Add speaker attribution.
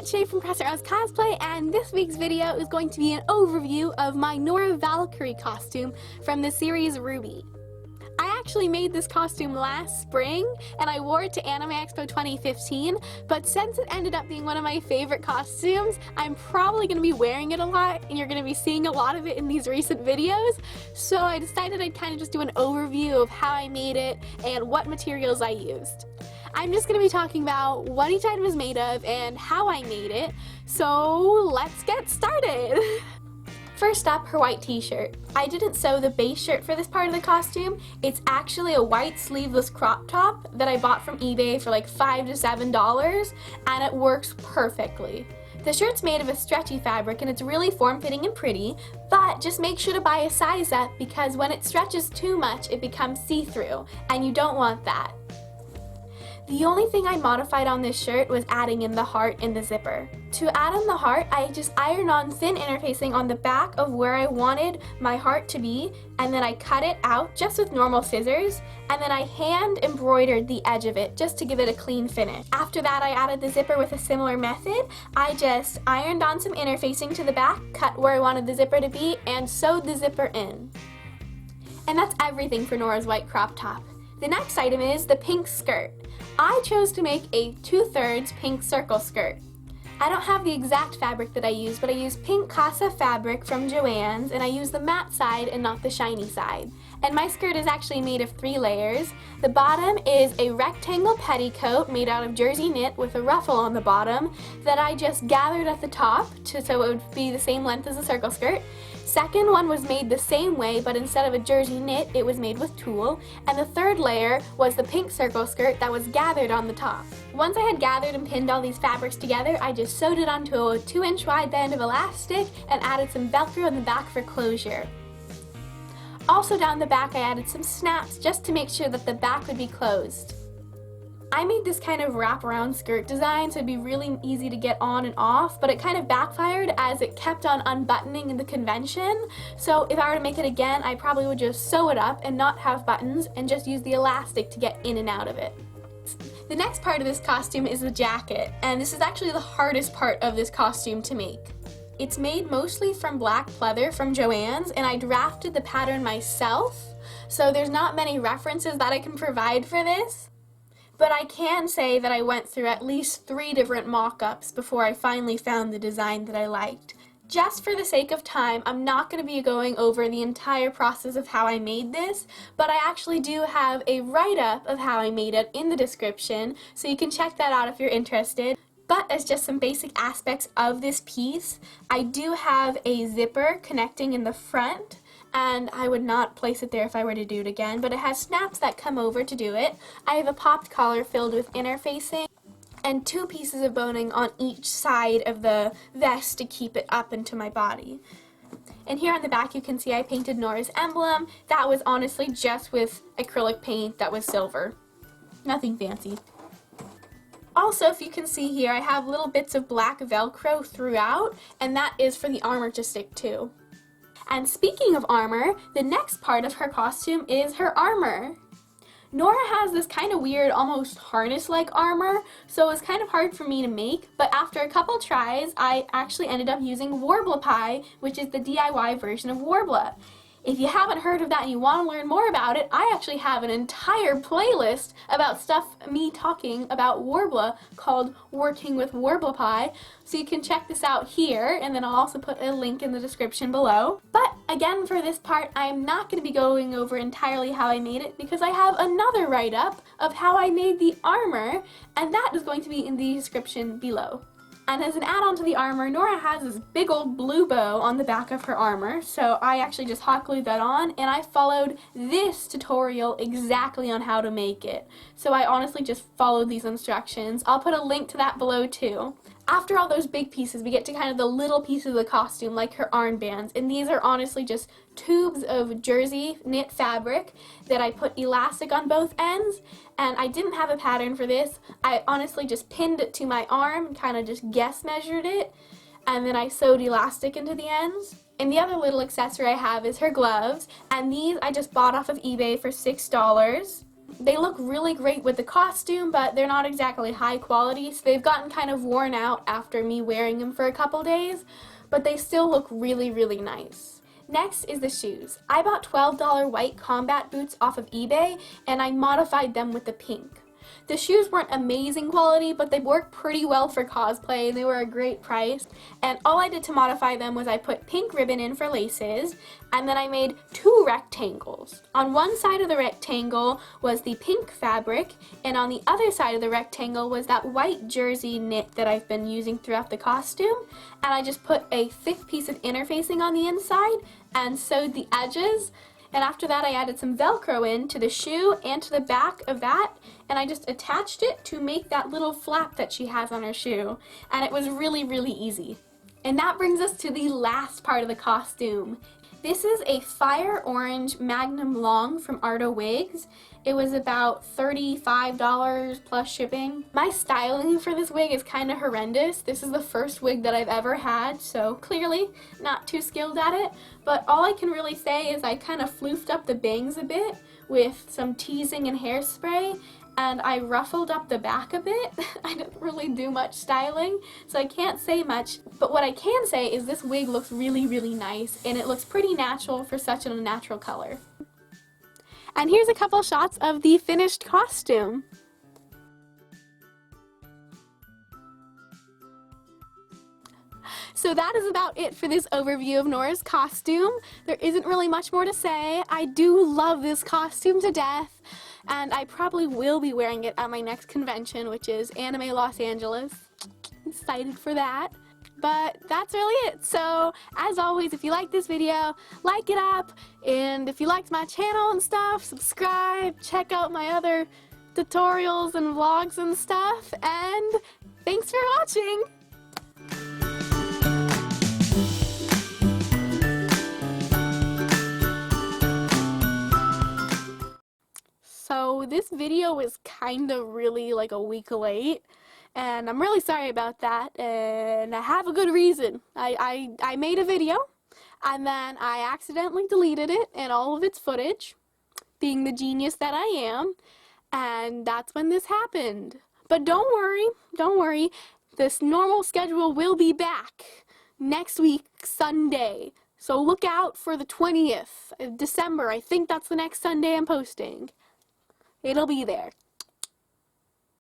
Speaker 1: it's Shay from Crescent Cosplay, and this week's video is going to be an overview of my Nora Valkyrie costume from the series RWBY. I actually made this costume last spring, and I wore it to Anime Expo 2015, but since it ended up being one of my favorite costumes, I'm probably going to be wearing it a lot, and you're going to be seeing a lot of it in these recent videos, so I decided I'd kind of just do an overview of how I made it and what materials I used. I'm just going to be talking about what each item is made of and how I made it, so let's get started! First up, her white t-shirt. I didn't sew the base shirt for this part of the costume. It's actually a white sleeveless crop top that I bought from eBay for like $5 to $7, and it works perfectly. The shirt's made of a stretchy fabric and it's really form-fitting and pretty, but just make sure to buy a size up because when it stretches too much, it becomes see-through, and you don't want that. The only thing I modified on this shirt was adding in the heart in the zipper. To add in the heart, I just ironed on thin interfacing on the back of where I wanted my heart to be, and then I cut it out just with normal scissors, and then I hand embroidered the edge of it just to give it a clean finish. After that, I added the zipper with a similar method. I just ironed on some interfacing to the back, cut where I wanted the zipper to be, and sewed the zipper in. And that's everything for Nora's white crop top. The next item is the pink skirt. I chose to make a 2/3 pink circle skirt. I don't have the exact fabric that I used, but I used pink Casa fabric from Joann's, and I used the matte side and not the shiny side. And my skirt is actually made of 3 layers. The bottom is a rectangle petticoat made out of jersey knit with a ruffle on the bottom that I just gathered at the top so it would be the same length as a circle skirt. Second one was made the same way, but instead of a jersey knit, it was made with tulle. And the third layer was the pink circle skirt that was gathered on the top. Once I had gathered and pinned all these fabrics together, I just sewed it onto a 2-inch wide band of elastic and added some Velcro in the back for closure. Also down the back, I added some snaps just to make sure that the back would be closed. I made this kind of wraparound skirt design so it'd be really easy to get on and off, but it kind of backfired as it kept on unbuttoning in the convention. So if I were to make it again, I probably would just sew it up and not have buttons and just use the elastic to get in and out of it. The next part of this costume is the jacket, and this is actually the hardest part of this costume to make. It's made mostly from black pleather from Joann's, and I drafted the pattern myself, so there's not many references that I can provide for this. But I can say that I went through at least 3 different mock-ups before I finally found the design that I liked. Just for the sake of time, I'm not going to be going over the entire process of how I made this, but I actually do have a write-up of how I made it in the description, so you can check that out if you're interested. But as just some basic aspects of this piece, I do have a zipper connecting in the front, and I would not place it there if I were to do it again, but it has snaps that come over to do it. I have a popped collar filled with interfacing and 2 pieces of boning on each side of the vest to keep it up into my body. And here on the back you can see I painted Nora's emblem. That was honestly just with acrylic paint that was silver. Nothing fancy. Also, if you can see here, I have little bits of black Velcro throughout, and that is for the armor to stick to. And speaking of armor, the next part of her costume is her armor. Nora has this kind of weird, almost harness-like armor, so it was kind of hard for me to make, but after a couple tries, I actually ended up using RWBY, which is the DIY version of Warbler. If you haven't heard of that and you want to learn more about it, I actually have an entire playlist about me talking about Warbler called Working with RWBY, so you can check this out here, and then I'll also put a link in the description below. But again, for this part, I'm not going to be going over entirely how I made it because I have another write-up of how I made the armor, and that is going to be in the description below. And as an add-on to the armor, Nora has this big old blue bow on the back of her armor, so I actually just hot glued that on, and I followed this tutorial exactly on how to make it. So I honestly just followed these instructions. I'll put a link to that below too. After all those big pieces, we get to kind of the little pieces of the costume, like her armbands, and these are honestly just tubes of jersey knit fabric that I put elastic on both ends, and I didn't have a pattern for this. I honestly just pinned it to my arm and kind of just guess measured it, and then I sewed elastic into the ends. And the other little accessory I have is her gloves, and these I just bought off of eBay for $6. They look really great with the costume, but they're not exactly high quality, so they've gotten kind of worn out after me wearing them for a couple days, but they still look really, really nice. Next is the shoes. I bought $12 white combat boots off of eBay, and I modified them with the pink. The shoes weren't amazing quality, but they worked pretty well for cosplay. They were a great price, and all I did to modify them was I put pink ribbon in for laces, and then I made 2 rectangles. On one side of the rectangle was the pink fabric, and on the other side of the rectangle was that white jersey knit that I've been using throughout the costume, and I just put a thick piece of interfacing on the inside and sewed the edges. And after that, I added some Velcro in to the shoe and to the back of that, and I just attached it to make that little flap that she has on her shoe. And it was really, really easy. And that brings us to the last part of the costume. This is a fire orange magnum long from RWBY. It was about $35 plus shipping. My styling for this wig is kind of horrendous. This is the first wig that I've ever had, so clearly not too skilled at it. But all I can really say is I kind of floofed up the bangs a bit with some teasing and hairspray, and I ruffled up the back a bit. I didn't really do much styling, so I can't say much. But what I can say is this wig looks really, really nice, and it looks pretty natural for such a natural color. And here's a couple shots of the finished costume. So that is about it for this overview of Nora's costume. There isn't really much more to say. I do love this costume to death, and I probably will be wearing it at my next convention, which is Anime Los Angeles. Excited for that. But that's really it. So, as always, if you like this video, like it up, and if you liked my channel and stuff, subscribe, check out my other tutorials and vlogs and stuff, and thanks for watching! So this video is kind of really like a week late, and I'm really sorry about that, and I have a good reason. I made a video, and then I accidentally deleted it and all of its footage, being the genius that I am, and that's when this happened. But don't worry, this normal schedule will be back next week, Sunday. So look out for the 20th of December. I think that's the next Sunday I'm posting. It'll be there.